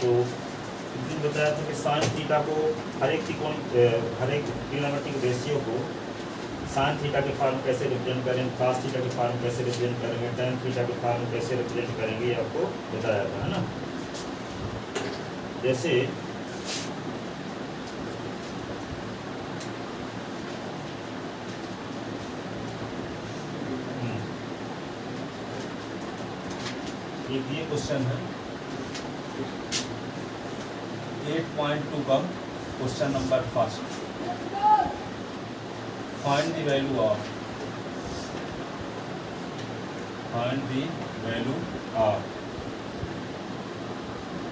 तो बताया था कि साइन थीटा को हर एक ट्रिग्नोमेट्रिक रेशियो को साइन थीटा के फॉर्म कैसे रिप्रेजेंट करेंगे, कॉस थीटा के फॉर्म कैसे रिप्रेजेंट करेंगे, टेन थीटा के फॉर्म कैसे रिप्रेजेंट करेंगे, ये आपको बताया था, है ना। जैसे एक ये क्वेश्चन है 8.2 का question number first, find the value of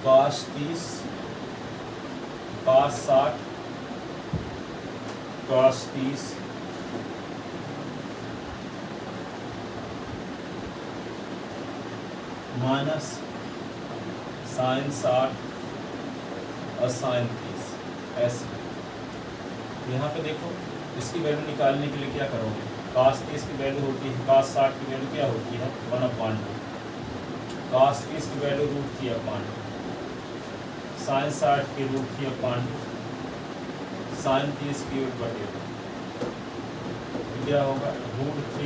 cos 30 cos 60 cos 30 minus sine 60 और साइन 30 ऐसे। यहाँ पे देखो इसकी वैल्यू निकालने के लिए क्या करोगे, cos 30 की वैल्यू होती है, cos 60 की वैल्यू क्या होती है 1/2, cos 30 की वैल्यू √3/2, साइन 60 की √3/2, साइन 30 की √2, क्या होगा √3/2,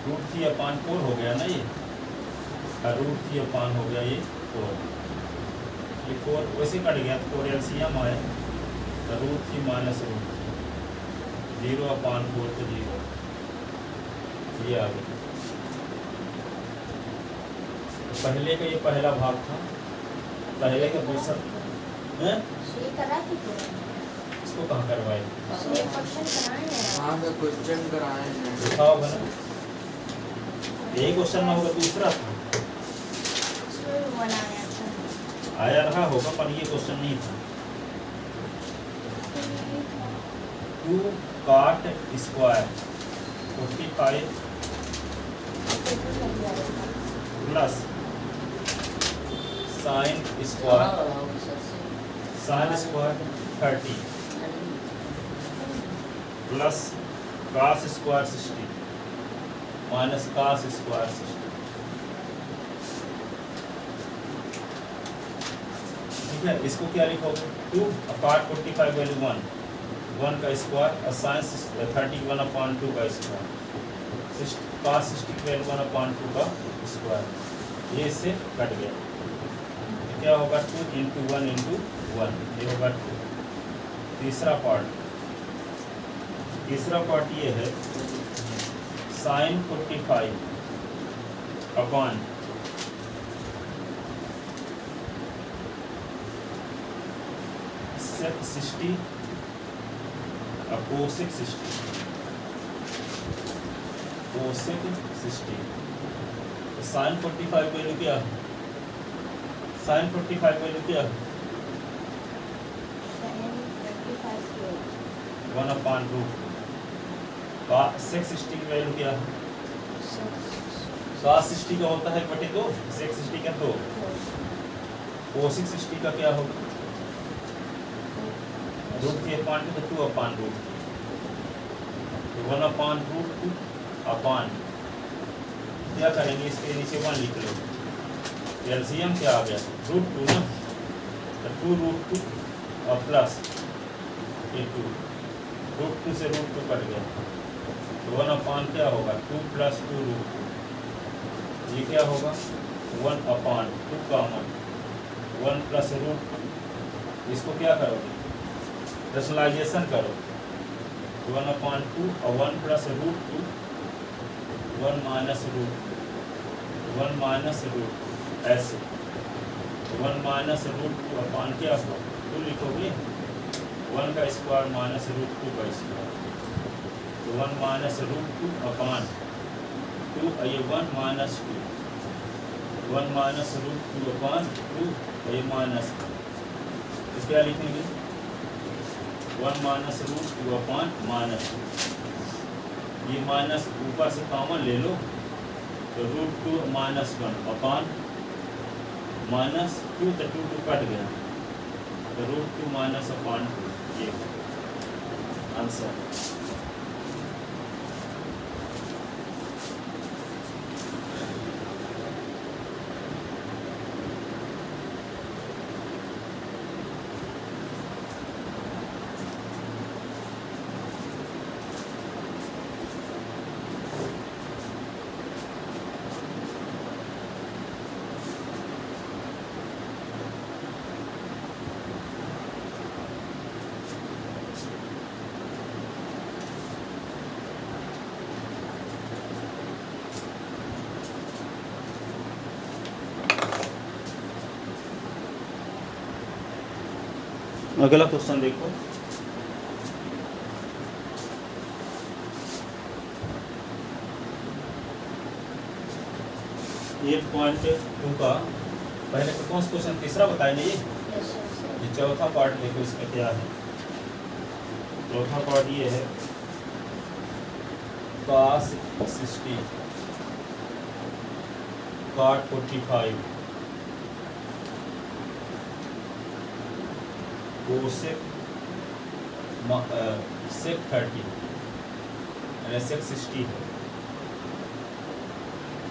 √3/4 हो गया ना ये, √3/4 हो गया ये 4, ये 4 वैसे कट गया तो 4 एलसीएम आए तो √3 माइनस √3 0/4 तो 0, ये आ गया। पहले का ये पहला भाग था, पहले का दूसरा है, इसको कहाँ करवाए, क्वेश्चन कराए हैं, दिखाओ बना, यही क्वेश्चन में होगा, दूसरा था आया रहा होगा पर ये क्वेश्चन नहीं था। 2 cot square 45 plus sine square 30 plus cos square 60 minus cos square 60, ठीक है। इसको क्या लिखोगे 2 अपार्ट 45 वैल्यू 1 का स्क्वायर और साइन 30 1/2 का स्क्वायर, cos 60 की वैल्यू 1/2 का स्क्वायर, ये इससे कट गया, क्या होगा 2 × 1 × 1, ये होगा 2। तीसरा पार्ट ये है साइन 45 अपॉन sec 60 और cosec 60, तो साइन 45 वैल्यू क्या है, साइन 45 वैल्यू क्या है 1/2, sec 60 की वैल्यू क्या है, cos 60 का होता है 1/2, sec 60 का 2, cosec 60 का क्या होगा √3/2 तो 2/2, तो 1/√2 अपान क्या करेंगे, इसके नीचे 1 लिख लो, एलसीएम क्या आ गया √2 ना, तो 2√2 और प्लस ये 2, √2 से √2 कट गया तो 1/, क्या होगा 2 + 2√2, ये क्या होगा 1/2 कॉमन 1 + √2, इसको क्या करोगे रेशनलाइजेशन करो, 1/2 और 1 + √2 1 माइनस √2 ऐसे, 1 माइनस √2 अपान क्या हुआ 2 लिखोगे, 1 का स्क्वायर माइनस √2 का स्क्वायर, तो 1 माइनस √2 अपान 2, ये 1 माइनस 2, 1 माइनस √2 अपान 2, ये माइनस, तो क्या लिखेंगे 1 माइनस √2 अपान -2, ये माइनस ऊपर से कॉमन ले लो तो √2 -1 अपान -2, तो 2 कट गया तो √2 -/2, ये आंसर। अगला क्वेश्चन देखो, ये 8.2 का पहले कौन सा क्वेश्चन, तीसरा बताए ना ये चौथा पार्ट देखो इसका क्या है। चौथा पार्ट ये है cos 60 cot 45 cosec sec 30 यानी sec 60 है,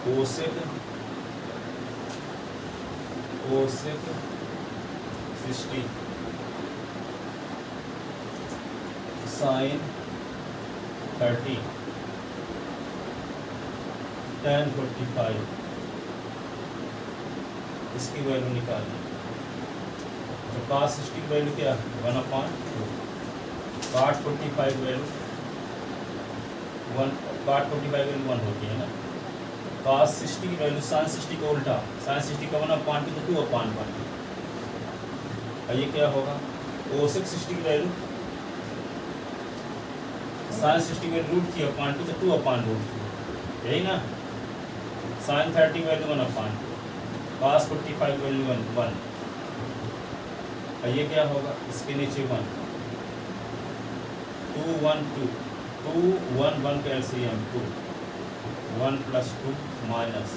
cosec 60 sin 30 tan 45, इसकी वैल्यू निकालनी। तो cos 60 की वैल्यू क्या है 1/2, cot 45 वैल्यू 1 होती है ना। cos 60 की वैल्यू sin 60 का उल्टा, sin 60 का 1/2 तो 2/1, और ये क्या होगा cosec 60 की वैल्यू sin 60 में रूट थी अपॉन 2 तो 2/√3, यही ना। sin 30 वैल्यू 1/2, cos 45 वैल्यू 1, और ये क्या होगा इसके नीचे 1, 2 1 2 2 1 1 का एलसीएम 2, 1 + 2 माइनस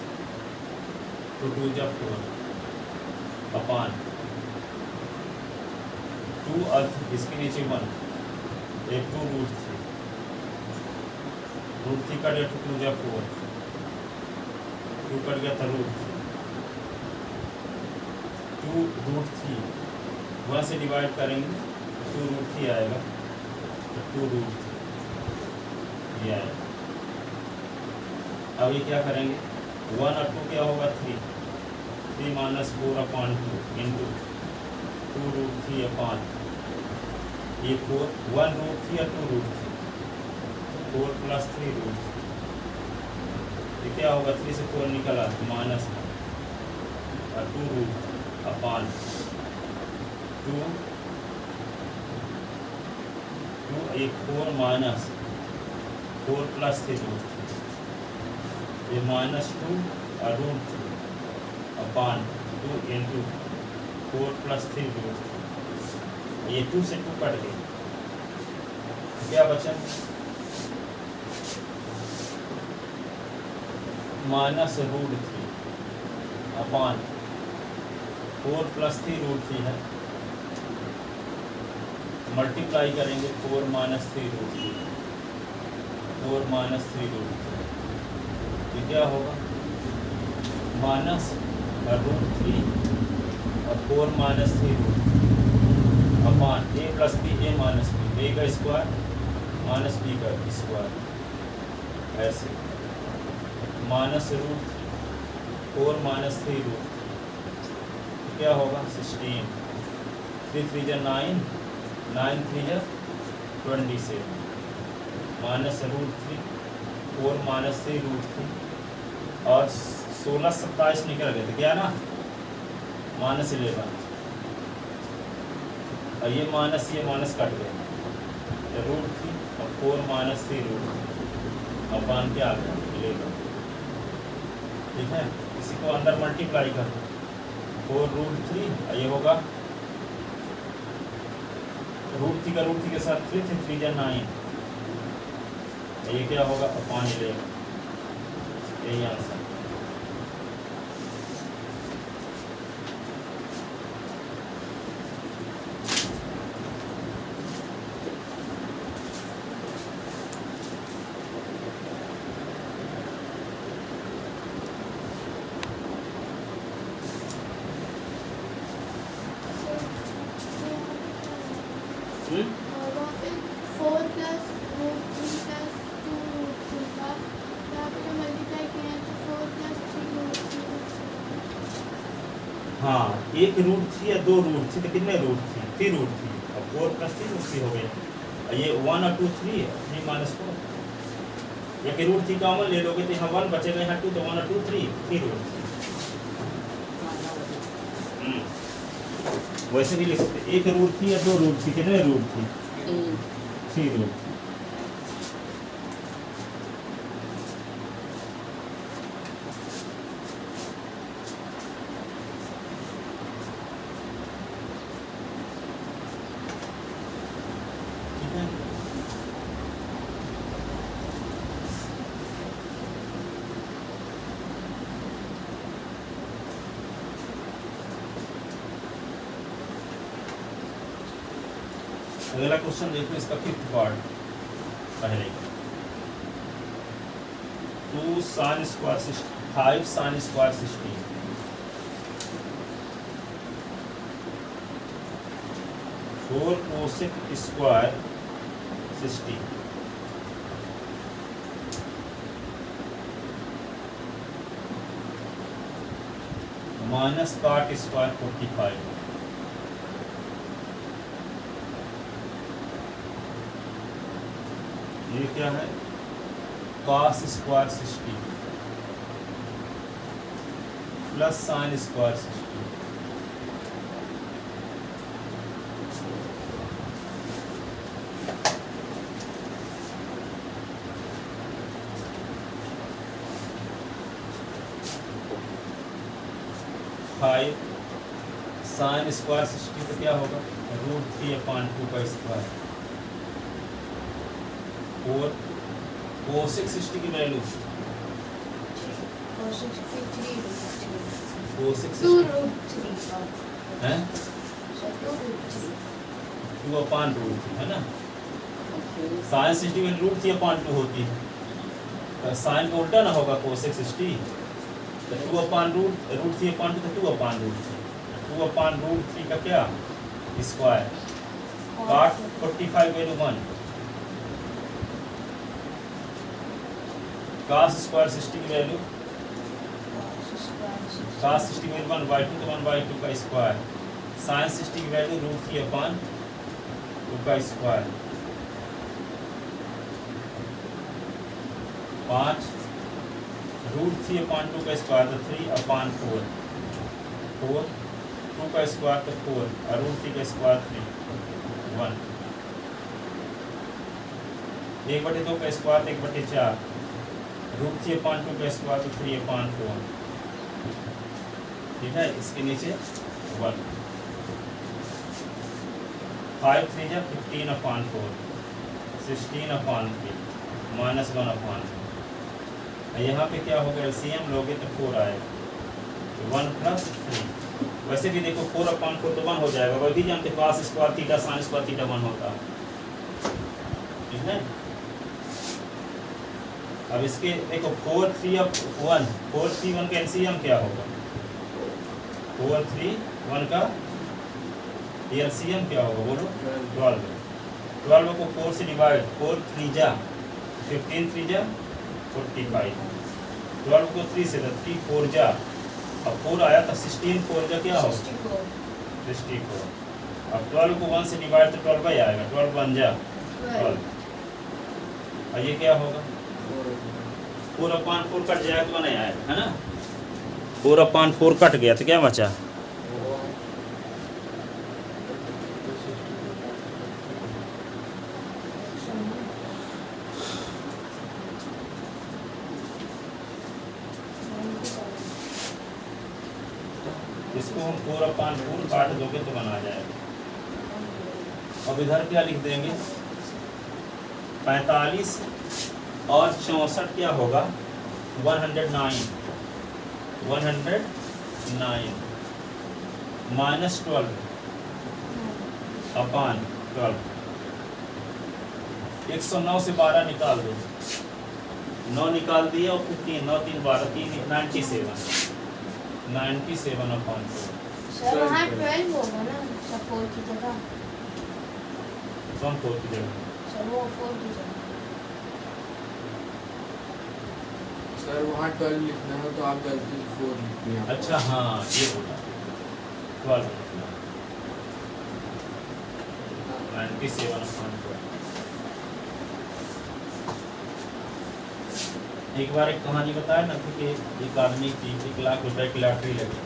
2 2 जा 4 अपॉन 2 अर्थ इसके नीचे 1, एक 2√3 √3 कट गया 2 जा 4, 2 कट गया था √3, 2√3 1 से डिवाइड करेंगे 2√3 आएगा, तो 2√3 ये आएगा। अब ये क्या करेंगे 1 और 2 क्या होगा 3 -4/2 इंटू 2√3 अपॉन ये 4 1√3 या 2√3 4 + 3√3, ये क्या होगा 3 से 4 निकला माइनस और 2 अपॉन 2 एक 4 माइनस 4 + 3√3, ये -2 और √3 अपॉन 2 इंटू 4 + 3√3, ये 2 से 2 कट गए, क्या बचा -√3 अपॉन 4 + 3√3 है, मल्टीप्लाई करेंगे 4 - 3√3, 4 - 3√3, ये क्या होगा -√3 और 4 - 3√3 upon a + b a - b, a का स्क्वायर माइनस b का स्क्वायर, ऐसे -√4 - 3√3 क्या होगा 16, 3 3 जा 9, 9 3 जा 27, -√3 4 - 3√3 और 16 27 निकल गए थे क्या ना, -11, और ये माइनस कट गए, √3 और 4 - 3√3 अपॉन क्या आ गया 11, ठीक है। इसी को अंदर मल्टीप्लाई कर दो 4√3, ये होगा √3 का √3 के साथ 3 3 जा 9, ये क्या होगा अपॉन 11, यही आंसर। हाँ, एक √3 या 2 √3 तो कितने √3 3 √3, अब 4 + 3 हो गए, ये 1 और 2 3 है, 3 - 4, या कि √3 कॉमन ले लोगे तो यहाँ 1 बचेगा, यहाँ 2 तो 1 और 2 3 3 √3। वैसे भी लिख सकते, एक रूट थी या दो रूट थी, कितने रूट थी? 3 रूट थी। ठीक है, अगला क्वेश्चन देखो, इसका 5th पार्ट पहले 2 sin square 5 sin square 16 4 cosec square 16 minus cot square 45। ये क्या है? cos square 60 plus sin square 60। Five sine square 60 का क्या होगा? √3/2 का स्क्वायर। 4 cosec 60 की वैल्यू cosec 60 है 2/√3 है ना। साइन 60 में √3/2 होती है, तो साइन का उल्टा ना होगा cosec 60, तो 2/√3/2 तो 2/√3 का क्या square. cot 45 value 1, cos square 60 की वैल्यू cos 60 की वैल्यू 1/2 तो 1/2 का स्क्वायर। sin 60 की वैल्यू √3/2 का स्क्वायर। 5 √3/2 का स्क्वायर तो 3/4, 4 2 का स्क्वायर तो 4 और √3 का स्क्वायर 3 1। 1/2 का स्क्वायर तो 1/4, √3/2 का स्क्वायर तो 3/4। ठीक है, इसके नीचे 1। 5 3 जा 15/4, 16/3 माइनस 1/4। यहाँ पे क्या होगा? एलसीएम लोगे तो 4 आएगा, 1 + 3। वैसे भी देखो 4/4 तो 1 हो जाएगा, वह भी जानते cos square theta sin square theta 1 होता है। ठीक है, अब इसके देखो 4 3 1 4 3 1 का एलसीएम क्या होगा? 4 3 1 का एलसीएम क्या होगा बोलो? 12। 12 को 4 से डिवाइड, 4 3 जा 15 3 जा 45। 12 को 3 से 3 4 जा, अब 4 आया तो 16 4 जा क्या होगा? 64। अब 12 को 1 से डिवाइड तो 12 आएगा, 12 1 जा 12। और ये क्या होगा? 4/4 कट जाएगा तो नहीं आएगा, है ना। 4/4 कट गया तो क्या बचा? इसको हम 4/4 काट दोगे तो बना जाएगा। अब इधर क्या लिख देंगे? 45 और 64 क्या होगा? 109 माइनस 12/12। 109 से 12 निकाल दो, 9 निकाल दिया और 15 9 3 12 3 97 97/4। सर वहाँ 12 होगा ना, सर 4 की जगह। कौन 4 की जगह? सर वो 4 की जगह। सर वहाँ 12 लिखना है तो आप गलती 4 लिखनी है। अच्छा हाँ, ये बोला 12 97/12। एक बार एक कहानी बताया ना कि एक आदमी की 1 लाख रुपए की लॉटरी लगी।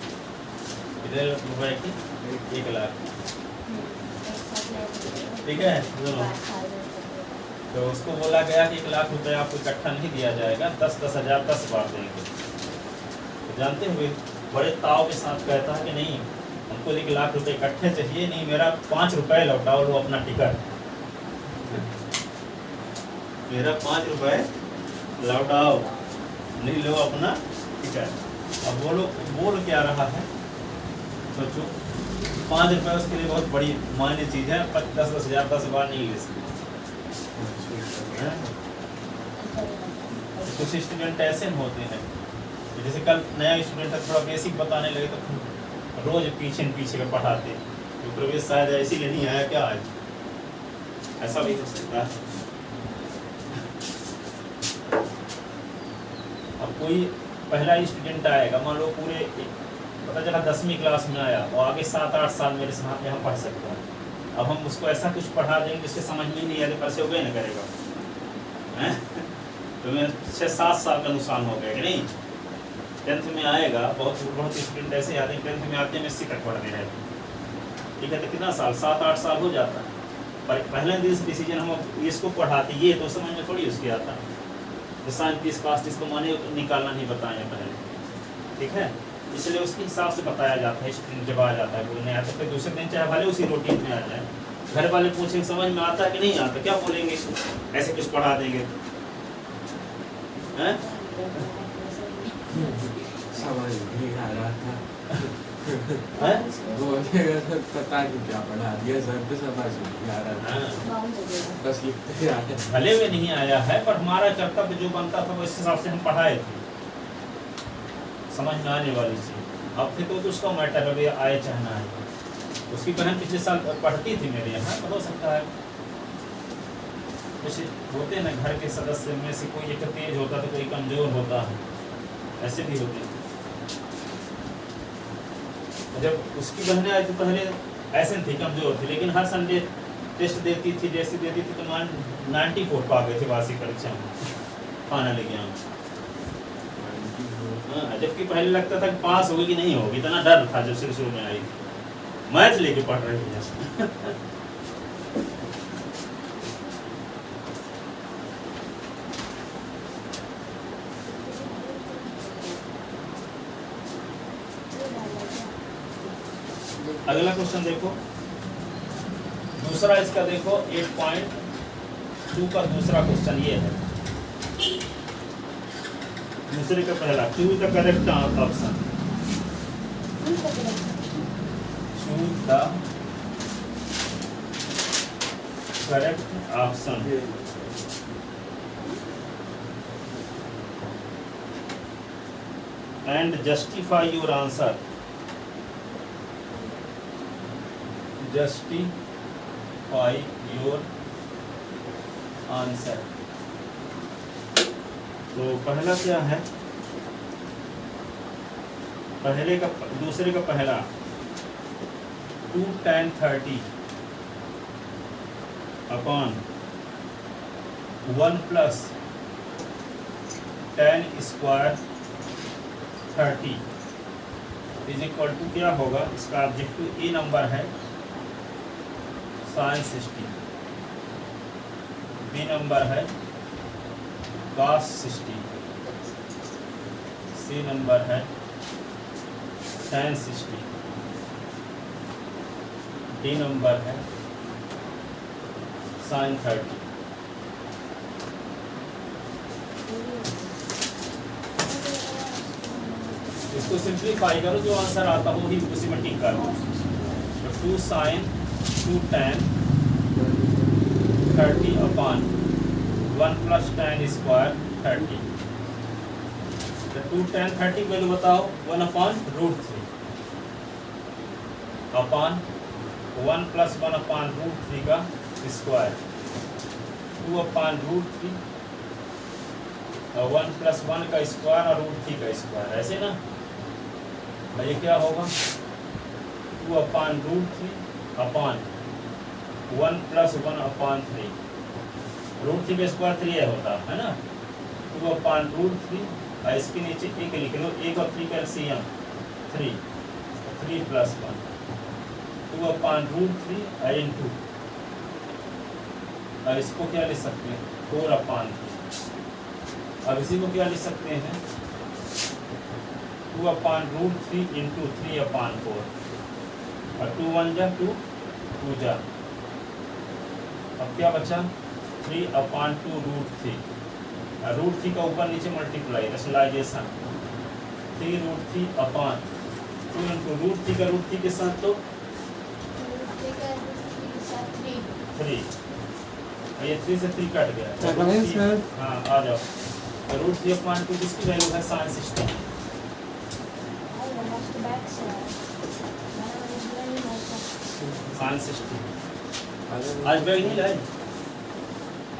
कितने रुपए की? 1 लाख, एक साथ में ठीक है। दोनों तो उसको बोला गया कि 1 लाख रुपए आपको इकट्ठा नहीं दिया जाएगा, 10-10 हज़ार 10 बार देंगे। तो जानते हुए बड़े ताव के साथ कहता है कि नहीं, हमको 1 लाख रुपए इकट्ठे चाहिए, नहीं मेरा 5 रुपए लौटाओ, लो अपना टिकट, मेरा 5 रुपए लौटाओ, नहीं लो अपना टिकट। अब बोल क्या रहा है सोचो, 5 रुपए उसके लिए बहुत बड़ी मायने चीज़ है, 10-10 हज़ार 10 बार नहीं ले सकते। कुछ स्टूडेंट ऐसे होते हैं, जैसे कल नया स्टूडेंट है, थोड़ा बेसिक बताने लगे तो रोज पीछे का पढ़ाते, तो प्रवेश शायद इसीलिए नहीं आया क्या आज, ऐसा भी हो सकता है। अब कोई पहला स्टूडेंट आएगा, मान लो पूरे पता चला 10वीं क्लास में आया और आगे 7-8 साल मेरे साथ में हम पढ़ सकते हैं। अब हम उसको ऐसा कुछ पढ़ा देंगे जिससे समझ में नहीं आए, कैसे हो गए ना करेगा हैं? तो मैं 6-7 साल का नुकसान हो गया कि नहीं। 10th में आएगा, बहुत स्टूडेंट ऐसे आते हैं 10th में आते हैं एमएससी तक पढ़ने रहते, ठीक है, तो कितना साल 7-8 साल हो जाता है। पर पहले डिसीजन हम इसको पढ़ाते, ये तो समझ में थोड़ी उसके आता है, तो साइंस कास्ट इसको माने निकालना नहीं बताया पहले, ठीक है। इसलिए उसके हिसाब से बताया जाता है। स्टूडेंट जब आ जाता है बोलने आता है, फिर दूसरे दिन चाहे भले उसी रूटीन में आ जाए, घर वाले पूछेंगे समझ में आता है कि नहीं आता, क्या बोलेंगे, ऐसे कुछ पढ़ा देंगे हैं? समझ नहीं आ रहा था हैं? बोलेगा सर पता नहीं क्या पढ़ा दिया सर, तो समझ नहीं आ रहा था, हाँ। बस लिखते आ रहे। भले में नहीं आया है, पर हमारा कर्तव्य जो बनता था वो इस हिसाब से हम पढ़ाए थे, समझ में आने वाली चीज। अब फिर तो उसका मैटर है, आए चाहना है। उसकी बहन पिछले साल पढ़ती थी मेरे यहाँ, तो हो सकता है कुछ होते हैं ना घर के सदस्य में से, कोई एक तेज होता तो कोई कमजोर होता है, ऐसे भी होते हैं। जब उसकी बहनें आई तो पहले ऐसे थी, कमजोर थी, लेकिन हर संडे टेस्ट देती थी, जैसे देती थी तो 94 पा गए थे वार्षिक परीक्षा में, फाइनल एग्जाम। हाँ, जबकि पहले लगता था कि पास होगी कि नहीं होगी, इतना डर था जब शुरू में आई थी। मैथ लेके पढ़ रही थी अगला क्वेश्चन देखो, दूसरा इसका देखो 8.2 का दूसरा क्वेश्चन ये है, दूसरे का पहला, choose the correct option, choose the correct option. And justify your answer, justify your answer. तो पहला क्या है, पहले का दूसरे का पहला 2 tan 30 upon 1 plus tan square 30 is equal to क्या होगा, इसका ऑब्जेक्टिव ए नंबर है sin 60, बी नंबर है cos 60, सी नंबर है tan 60, डी नंबर है sin 30। इसको सिंप्लीफाई करो, जो आंसर आता हो वही उसी में टिक करो। तो 2 sin 2 tan 30 upon 1 plus tan square 30। तो 2 tan 30 वैल्यू बताओ, 1 अपॉन √3 अपॉन 1 प्लस 1 अपॉन √3 का स्क्वायर, 2 अपॉन √3 और 1 प्लस 1 का स्क्वायर और √3 का स्क्वायर, ऐसे ना। ये क्या होगा, 2 अपॉन √3 अपॉन 1 प्लस 1 अपॉन 3, √3 का स्क्वायर 3 होता है ना, 2 अपॉन √3 और इसके नीचे एक लिख लो, 1 और 3 का एलसीएम 3 प्लस 1 2/√3 into, अब इसको क्या लिख सकते हैं 4/3। अब इसी को क्या लिख सकते हैं 2/√3 into 3/4, और 2 1 जा 2 2 जा, अब क्या बचा 3/2√3, √3 का ऊपर नीचे मल्टीप्लाई रेशनलाइजेशन 3√3/2 into √3 का √3 के साथ तो 3, और ये 3 से 3 कट गया। हाँ आ जाओ, तो √3/2 किसकी वैल्यू है sin 60, sin 60। आज बैग नहीं लाए,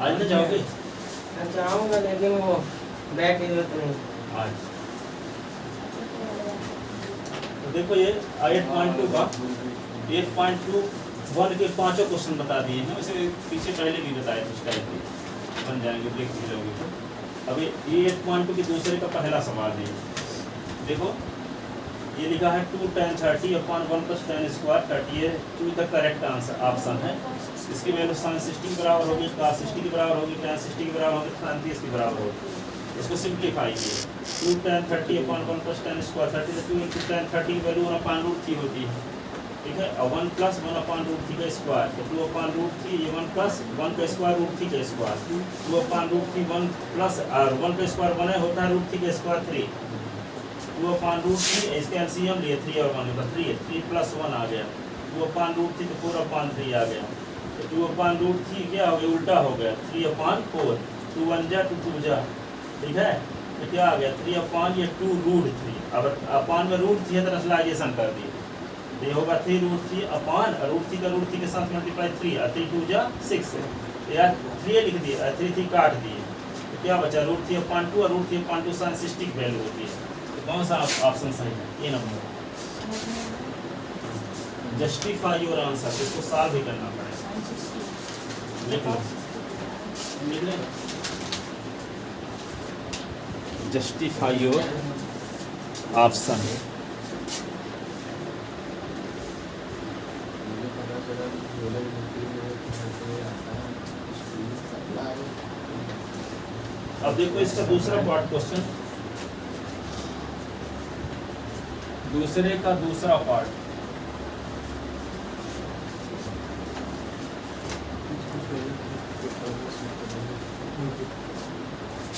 आज ना जाओगे चाहूँगा लेकिन वो बैग की जरूरत नहीं। आज। तो देखो ये 8.2 का 8.21 के पांचों क्वेश्चन बता दिए हैं, वैसे पीछे पहले भी बताए कुछ टाइप के बन जाएंगे, देख भी लोगे तो। अभी ये 8.2 के दूसरे का पहला सवाल है, देखो ये लिखा है 2 tan 30/1 + tan स्क्वायर 30, ये 2 द करेक्ट आंसर ऑप्शन है। इसकी वैल्यू sin 60 के बराबर होगी, cos 60 के बराबर होगी, tan 60 के बराबर होगी, tan 30 के बराबर होगी। इसको सिंप्लीफाई किए 2 tan 30/1 + tan square 30, 2 into tan 30 की वैल्यू 1/√3 होती है, ठीक है, और 1 + 1/√3 का स्क्वायर, तो 2/√3, ये 1 + 1 का स्क्वायर √3 का स्क्वायर, 2/√3 1 प्लस और 1 का स्क्वायर 1 होता है, √3 का स्क्वायर 3, 2/√3, इसके एलसीएम लिए 3 और 1 होगा 3 + 1 आ गया, 2/√3 तो 4/3 आ गया, तो 2/√3 क्या हो गया, उल्टा हो गया 3/4, 2 1 जा 2 2 जा, ठीक है, तो क्या आ गया 3/, ये 2√3, अब अपान में √3 है तो रेशनलाइजेशन कर दिए, तो ये होगा 3√3 अपान √3 का √3 के साथ मल्टीप्लाई 3, और 3 2 जा 6, या 3 लिख दिए, 3 3 काट दिए, तो क्या बचा √3/2, और √3/2 sin 60 की वैल्यू होती है, तो कौन सा ऑप्शन सही है, ये नंबर। जस्टिफाई योर आंसर, इसको सॉल्व भी करना पड़ेगा, लिख लो, लिख ले, जस्टिफाई योर ऑप्शन। अब देखो इसका दूसरा पार्ट क्वेश्चन, दूसरे का दूसरा पार्ट,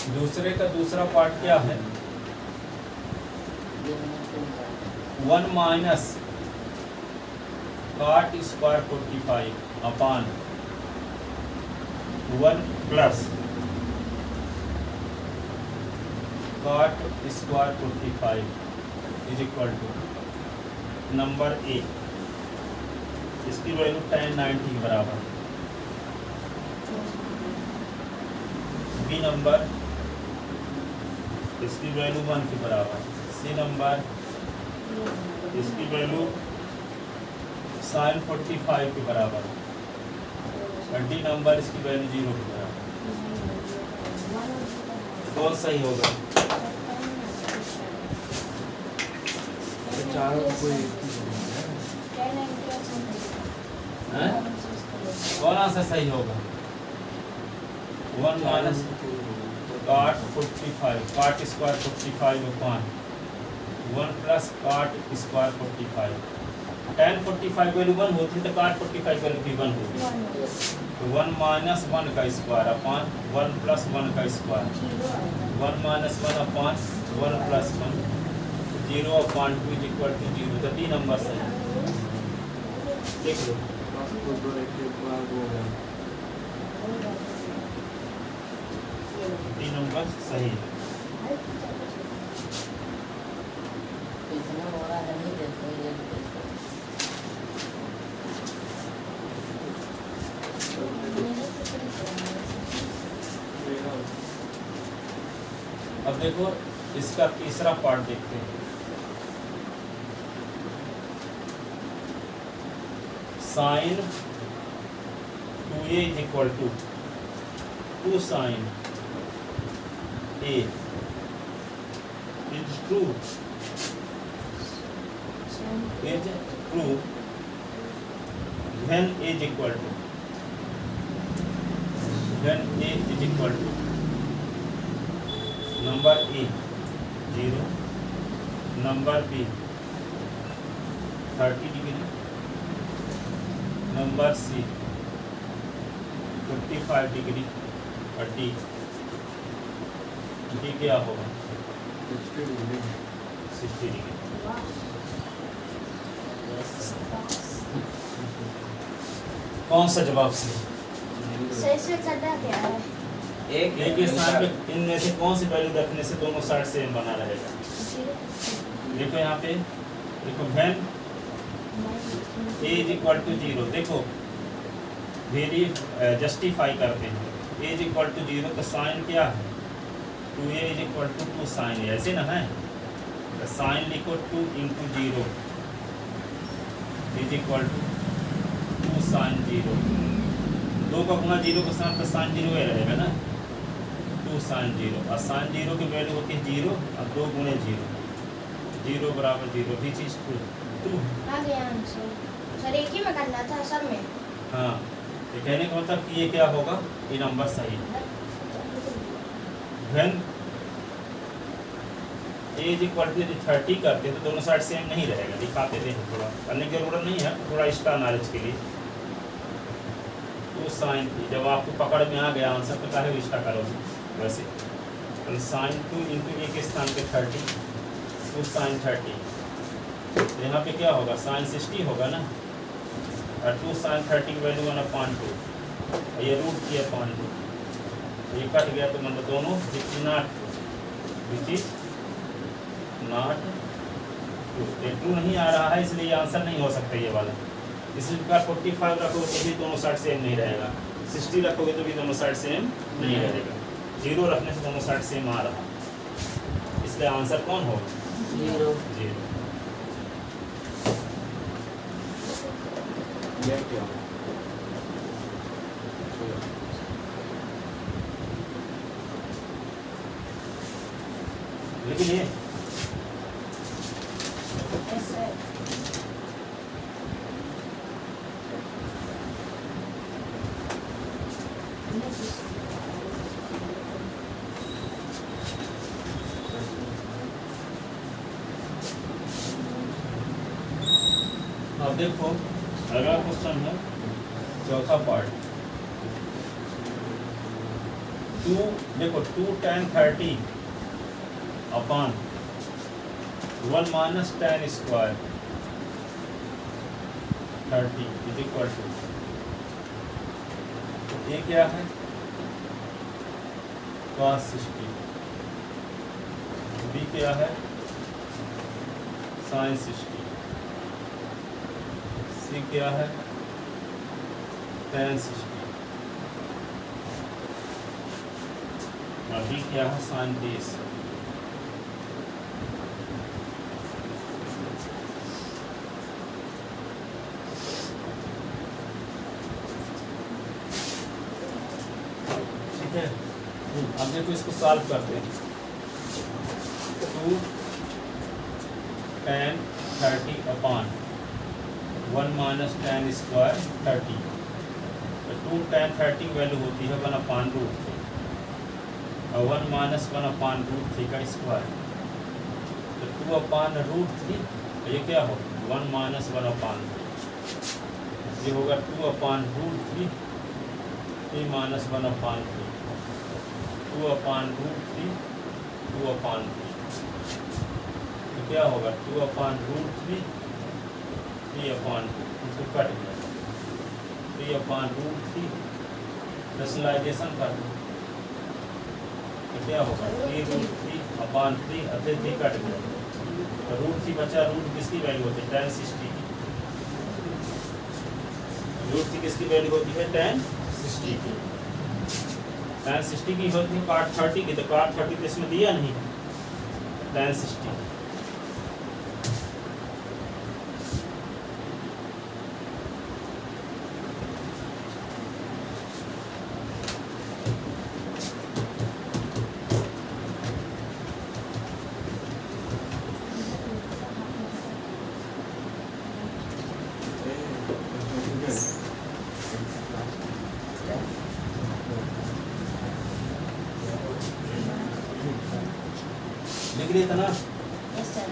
दूसरे का दूसरा पार्ट क्या है 1 minus cot square 45 upon 1 plus cot square 45 is equal to number A, इसकी वैल्यू tan 90 के बराबर, बी नंबर इसकी वैल्यू 1 के बराबर, सी नंबर इसकी वैल्यू sin 45 के बराबर, और डी नंबर इसकी वैल्यू 0 के बराबर। कौन सही होगा? कौन आंसर सही होगा? 1 minus cot 45, cot square 45 upon 1 plus cot square 45, tan 45 value 1 होती तो cot 45 वैल्यू भी 1 होती, तो 1 माइनस 1 का स्क्वायर अपान 1 प्लस 1 का square, 1 minus 1 upon 1 plus 1, 0/2 is equal to 0, तो डी नंबर सही, देख लो डी नंबर सही है। अब देखो इसका तीसरा पार्ट देखते हैं, sine 2a is equal to 2 sine a is true, is true when a is equal to number A 0, number B 30 degree, number C 55 degree और D क्या होगा 60 डिग्री 60 डिग्री। कौन सा जवाब सही? सही से करना क्या है? एक एक स्थान पे इनमें से कौन सी वैल्यू रखने से दोनों साइड सेम बना रहेगा? देखो यहाँ पे, देखो when a is equal to 0, देखो वेरी जस्टिफाई करते हैं। a is equal to 0 तो साइन क्या है? 2a is equal to 2 sign है, ऐसे ना है? तो साइन लिखो 2 into 0 is equal to 2 sine 0। 2 का गुना 0 के साथ तो साइन 0 ही रहेगा ना, 2 साइन 0। और साइन 0 की वैल्यू होती है 0 और 2 गुणे 0, 0 बराबर 0, विच इज ट्रू। आ गया आंसर। सर एक ही में करना था सब में। हाँ, ये कहने का मतलब कि ये क्या होगा, ये नंबर सही है। when a is equal to 30 करते तो दोनों साइड सेम नहीं रहेगा, दिखाते थे थोड़ा, करने की जरूरत नहीं है, थोड़ा एक्स्ट्रा नॉलेज के लिए। तो साइन, जब आपको पकड़ में आ गया आंसर तो काहे एक्स्ट्रा करोगे वैसे। तो साइन 2 इंटू ए के स्थान पे 30, 2 साइन 30, तो यहाँ पे क्या होगा, साइन 60 होगा ना, और 2 साइन 30 की वैल्यू 1/2, ये रूट की 2, ये कट गया तो मतलब दोनों विच इज नॉट ट्रू। ये ट्रू नहीं आ रहा है, इसलिए ये आंसर नहीं हो सकता ये वाला। इसी प्रकार 45 रखोगे तो भी दोनों साइड सेम नहीं रहेगा, 60 रखोगे तो भी दोनों साइड सेम नहीं रहेगा, 0 रखने से दोनों साइड सेम आ रहा, इसलिए आंसर कौन होगा? 0। 0। ये क्या लेकिन ये ऐसे अब देखो अगला क्वेश्चन है चौथा पार्ट। 2 देखो 2 tan 30 upon 1 minus tan square 30 is equal to, ये क्या है cos 60, b क्या है sin 60, c क्या है tan 60 और d क्या है sin 30। ठीक है, अब देखो इसको सॉल्व करते हैं। 2 tan 30 upon 1 minus tan square 30, तो 2 tan 30 वैल्यू होती है 1/√3 और 1 माइनस 1/√3 का स्क्वायर, तो 2/√3, ये क्या होगा 1 माइनस 1/3, ये होगा 2/√3, 3 माइनस 1/3, 2/√3, 2/3, तो क्या होगा 2/√3, 3/2, इसको कट गया 3/√3, रेशनलाइजेशन कर दो तो क्या होगा 3√3/3, अतः 3 कट गया तो √3 बचा। रूट किसकी वैल्यू होती है tan 60 की, √3 किसकी वैल्यू होती है tan 60 की, tan 60 की होती है cot 30 की, तो cot 30 तो इसमें दिया नहीं, tan 60। लिख रही था ना? Yes sir.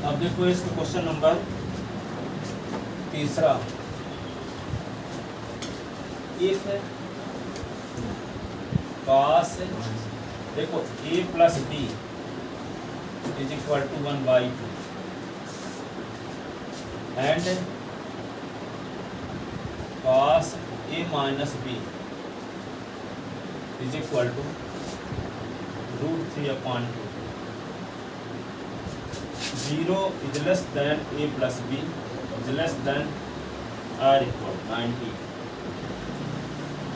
अब देखो इसका क्वेश्चन नंबर तीसरा। एक है cos, देखो a plus b is equal to 1/2 and cos a minus b is equal to √3/2। 0 is less than a plus b is less than or equal 90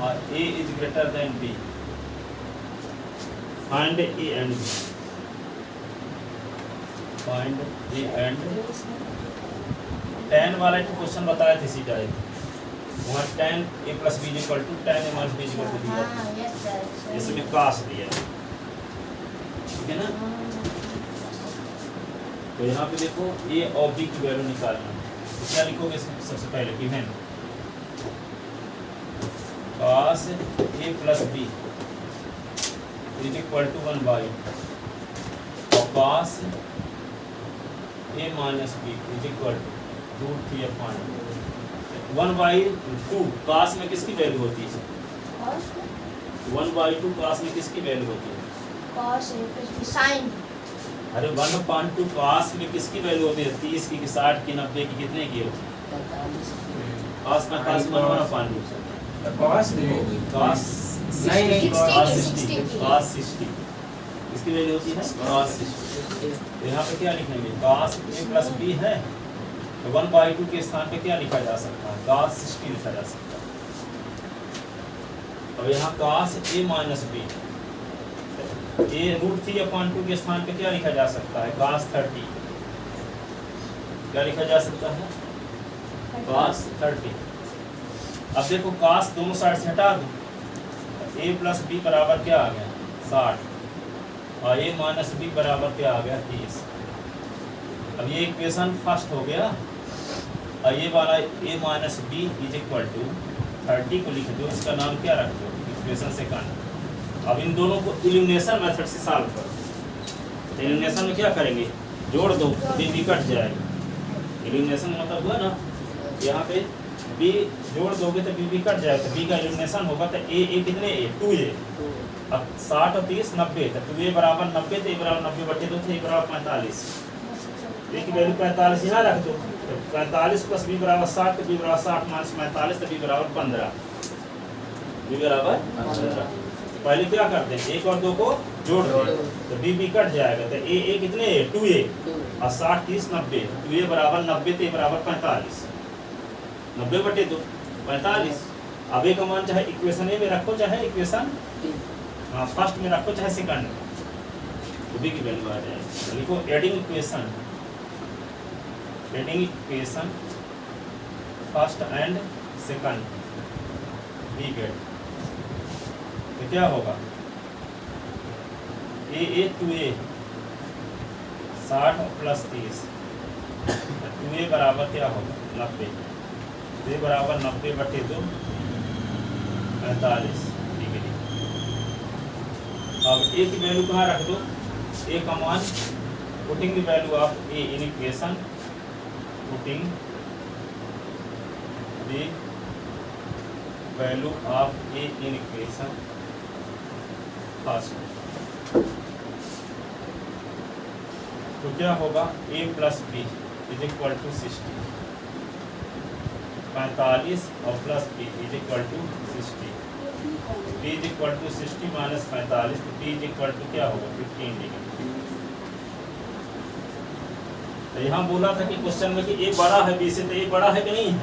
और a is greater than b। find a and b, find a and tan वाला जो question बताया थे सीधा एक, वहाँ tan a plus b equal to tan a minus b equal to दिया था। हाँ यस सर। इसमें cos दिया है, ठीक है ना? तो यहाँ पे देखो a और b की वैल्यू निकालना है। तो क्या लिखोगे सबसे पहले? Given cos a plus b is equal to 1/2 और cos a minus b is equal to √3/2। 1/2 cos में किसकी वैल्यू होती है? cos 1/2 cos में किसकी वैल्यू होती है? cos a plus sin। अरे 1/2 cos में किसकी वैल्यू होती है? 30 की 60 की 90 की कितने की होती है? cos 45 में 1/2 कॉस नहीं cos नहीं, नहीं, cos 60 60 cos 60 इसकी वैल्यू होती है cos 60। तो यहाँ पे क्या लिखेंगे? cos a प्लस b है तो 1/2 के स्थान पे क्या लिखा जा सकता है? cos 60 लिखा जा सकता है। अब यहाँ cos a minus b, a √3/2 के स्थान पे क्या लिखा जा सकता है? cos 30। क्या लिखा जा सकता है? cos 30। अब देखो cos दोनों साइड से हटा दो, a प्लस b बराबर क्या आ गया? 60 और a माइनस b बराबर क्या आ गया? 30। अब ये इक्वेशन फर्स्ट हो गया और ये वाला a minus b is equal to 30 को लिख दो, इसका नाम क्या रख दो? Equation second. अब इन दोनों को इल्यूमिनेशन मेथड से सॉल्व करो। इल्यूमिनेशन में क्या करेंगे? जोड़ दो, b कट जाएगा। इल्यूमिनेशन मतलब हुआ ना, यहाँ पे b जोड़ दोगे तो b कट जाएगा, तो b का इल्यूमिनेशन होगा तो a कितने? a 2a। अब 60 और 30 90, तो 2a बराबर 90, तो a बराबर 90/2 तो a बराबर 45। a की वैल्यू 45 यहाँ रख दो, तो 45 प्लस b बराबर 60, तो b बराबर 60 माइनस 45, तो b बराबर 15। b बराबर 15। पहले क्या करते हैं? 1 और 2 को जोड़ दो तो b कट जाएगा, तो a कितने? 2a और 60 30 90, तो 2a बराबर 90, तो a बराबर 45। 90/2 45। अब a का मान चाहे इक्वेशन ए में रखो चाहे इक्वेशन फर्स्ट में रखो चाहे सेकंड में, तो b की वैल्यू आ जाएगी। तो लिखो adding equation first and second b get. तो क्या होगा? a 2a 60 प्लस 30, 2a बराबर क्या होगा? 90। a बराबर 90/2 45 डिग्री। अब a की वैल्यू कहाँ रख दो? a का मान, putting the value of a in equation, putting the value of a in equation first. तो क्या होगा? a plus b is equal to 60। 45 और plus b is equal to 60। b is equal to 60 minus 45, तो b is equal to क्या होगा? 15 degree. तो यहाँ बोला था कि क्वेश्चन में कि a बड़ा है b से, तो a बड़ा है कि नहीं है?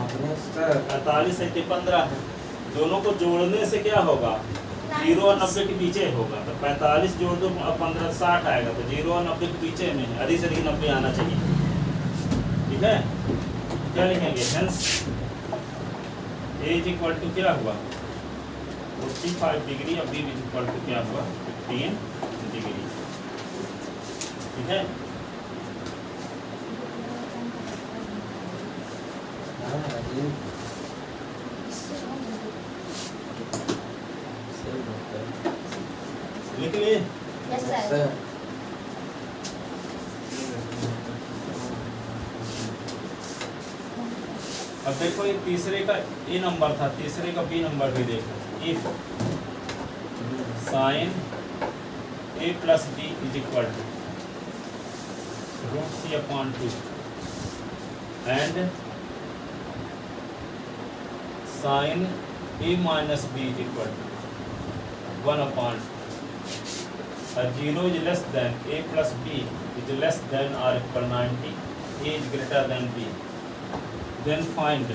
45 है तो 15 है। दोनों को जोड़ने से क्या होगा? 0 और 90 के पीछे होगा, तो 45 जोड़ दो 15 60 आएगा, तो 0 और 90 के पीछे में है, अधिक से अधिक 90 आना चाहिए। ठीक है, क्या लिखेंगे? Hence a is equal to क्या हुआ? 45 डिग्री और बी इज इक्वल टू क्या हुआ 15 डिग्री। ठीक है, हाँ जी लिख लिए। Yes sir. सर अब देखो ये तीसरे का ए नंबर था, तीसरे का बी नंबर भी देखो। If sine A plus B is equal to √3/2 and sine A minus B is equal to 1/2 0 is less than a plus b is less than or equal 90, a is greater than b, then find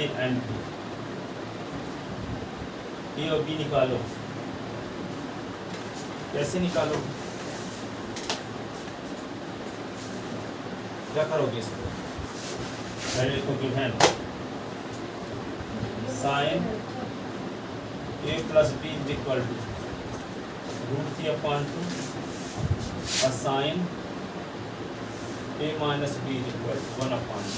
a and b। a और b निकालो। कैसे निकालो, क्या करोगे इसको? पहले लिखो given sine a plus b is equal to √3/2 और sine a minus b is equal to 1/2।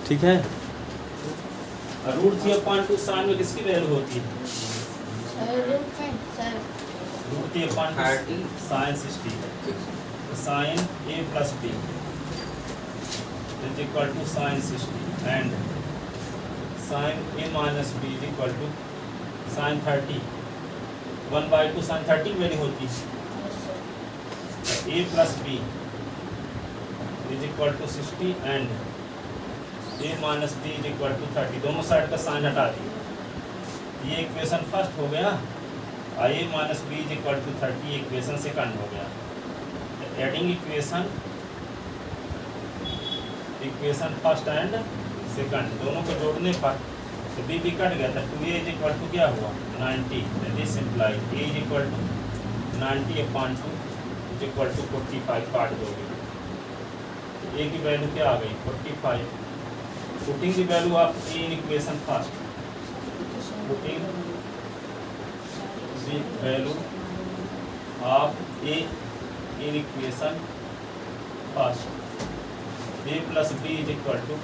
ठीक है, √3/2 साइन में किसकी वैल्यू होती है? सर √3/2 साइन 60 है। Sine a plus b is equal to sin 60 and sin a minus b is equal to sin 30। 1/2 sin 30 value होती है। a plus b is equal to 60 and a minus b is equal to 30। दोनों side का sign हटा दिए। ये equation first हो गया और a minus b is equal to 30 equation second हो गया। Adding equation first and second दोनों को जोड़ने पर तो बी कट गया था। 2a इज इक्वल टू क्या हुआ 90, this imply a is equal to 90/2 is equal to 45 काट दोगे तो a की वैल्यू क्या आ गई 45। Putting the value of a in equation first, putting the value of a in equation first, a plus b is equal to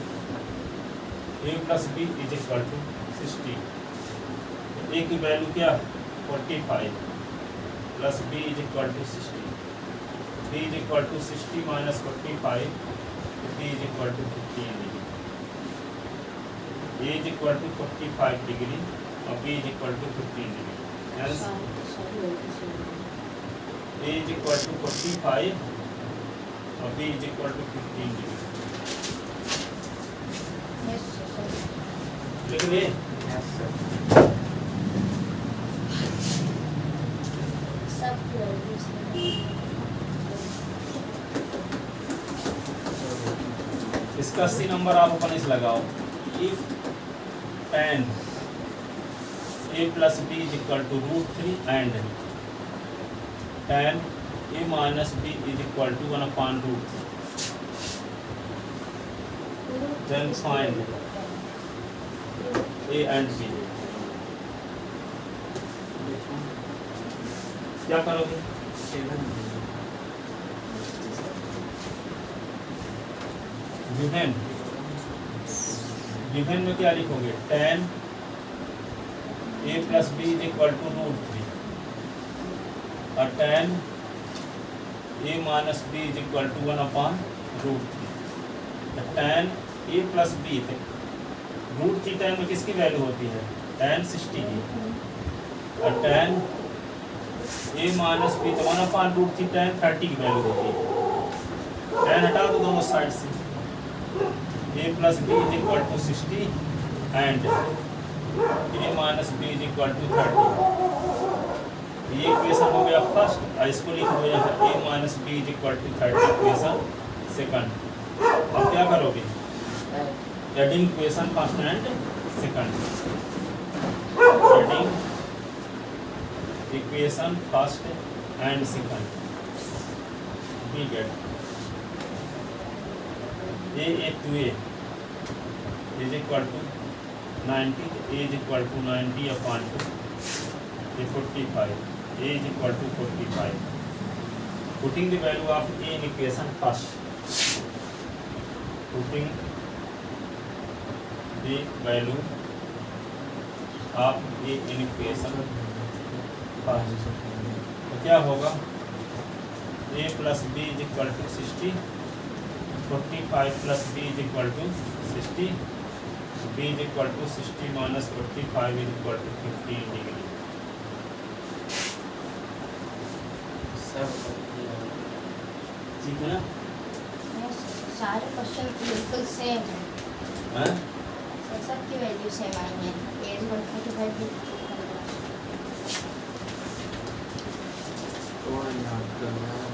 60। a की value क्या 45 plus b is equal to 60। b is equal to 60 minus 45, b is equal to 15 degree. a is equal to 45 degree और b is equal to 15 degree. Hence a is equal to 45 और b is equal to 15 degree. लिख लिए। इसका सी number आप अपन इस लगाओ। If tan a plus b is equal to √3 and tan a minus b is equal to 1/√3, then find a and b। क्या करोगे? Given में क्या लिखोगे tan a plus b is equal to √3 और tan a minus b is equal to 1/√3। tan a plus b √3 tan में किसकी value होती है tan 60 की और tan a minus b तो 1/√3 tan 30 की वैल्यू होती है। tan हटा दो दोनों साइड से। a plus b is equal to 60 and a minus b is equal to 30। ये इक्वेशन हो गया फर्स्ट और इसको लिख दो यहाँ a minus b is equal to 30 equation second. अब क्या करोगे? Adding equation first and second, adding equation first and second. we get a to a is equal to 90, a is equal to 90 upon 2, a 45, a is equal to 45. Putting the value of a in equation first, putting the value of a in equation first, तो क्या होगा a plus b is equal to 60, 45 plus b is equal to 60, b is equal to 60 minus 45 is equal to 15 degree. ठीक है ना? सारे question बिल्कुल same है, हाँ? सबकी वैल्यू सेम आई है। ए इज 145 भी तो याद करना है।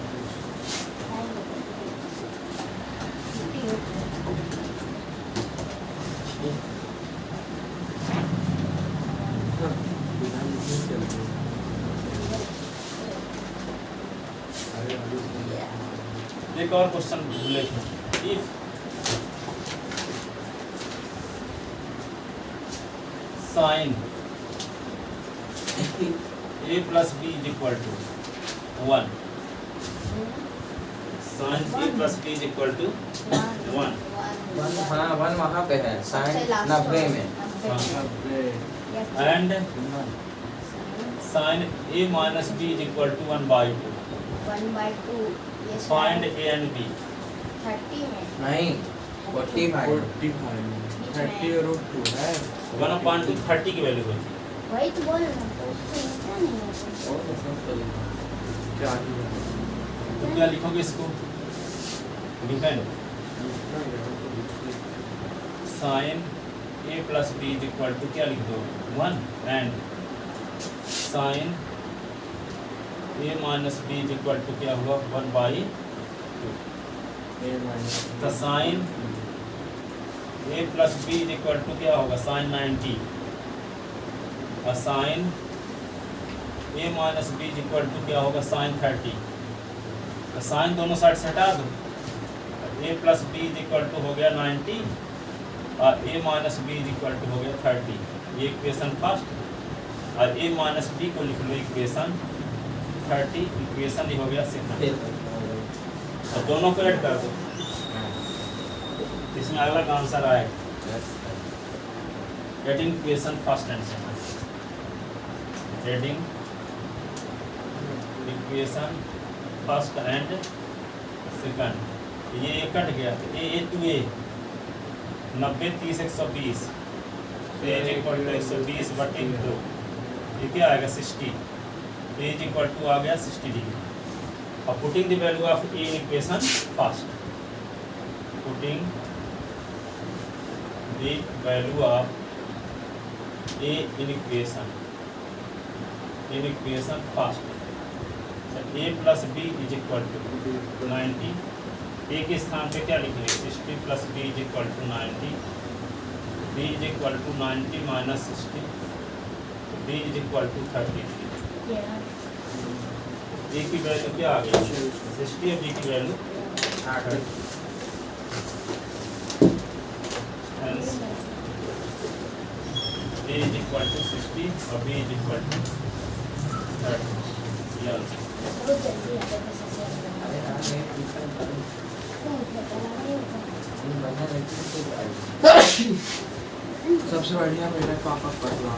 बिना लिखे चलते हैं। अरे अभी एक और क्वेश्चन भूले थे। If sine a plus b is equal to 1, sin a plus b is equal to 1, हाँ 1 वहाँ पे है साइन 90 में and sin a minus b is equal to 1 by 2. 1/2 ये Find a and b. 30 में नहीं 45 30/2 है। 1 upon 2 30 की वैल्यू होती है। वही तो बोल रहा हूँ, तो उसको इतना नहीं होता। क्या ही है। तो क्या लिखोगे इसको? Define sin a plus b is equal to क्या लिख दो 1 and sin a minus b is equal to क्या हुआ 1 by 2. तो sin a plus b is equal to क्या होगा sin 90 और sin a minus b is equal to क्या होगा sin 30. तो sin दोनों साइड से हटा दो, a plus b is equal to हो गया 90 और a minus B is equal to हो गया 30. ये इक्वेशन फर्स्ट और a माइनस बी को लिख लो इक्वेशन 30, इक्वेशन ये हो गया सेकंड। और दोनों को ऐड कर दो, इसमें अलग आंसर आएगा। Adding equation first and second, adding equation first and second. ये कट गया तो a two a 90 30 120 is equal to 120 बटे 2, ये क्या आएगा 60, एज इक्वल टू आ गया 60 डिग्री। और putting the value of A in equation first, putting the value of A in equation first, A plus B is equal to 90, A के स्थान पे क्या लिखेंगे 60 plus B is equal to 90, B is equal to 90 minus 60, B is equal to 30. A की value क्या आ गई 60 और बी की value 30. Hence A is equal to 60 और B is equal to 30. ये आंसर। बहुत जल्दी आता है सबसे बढ़िया मेरे पापा पढ़वा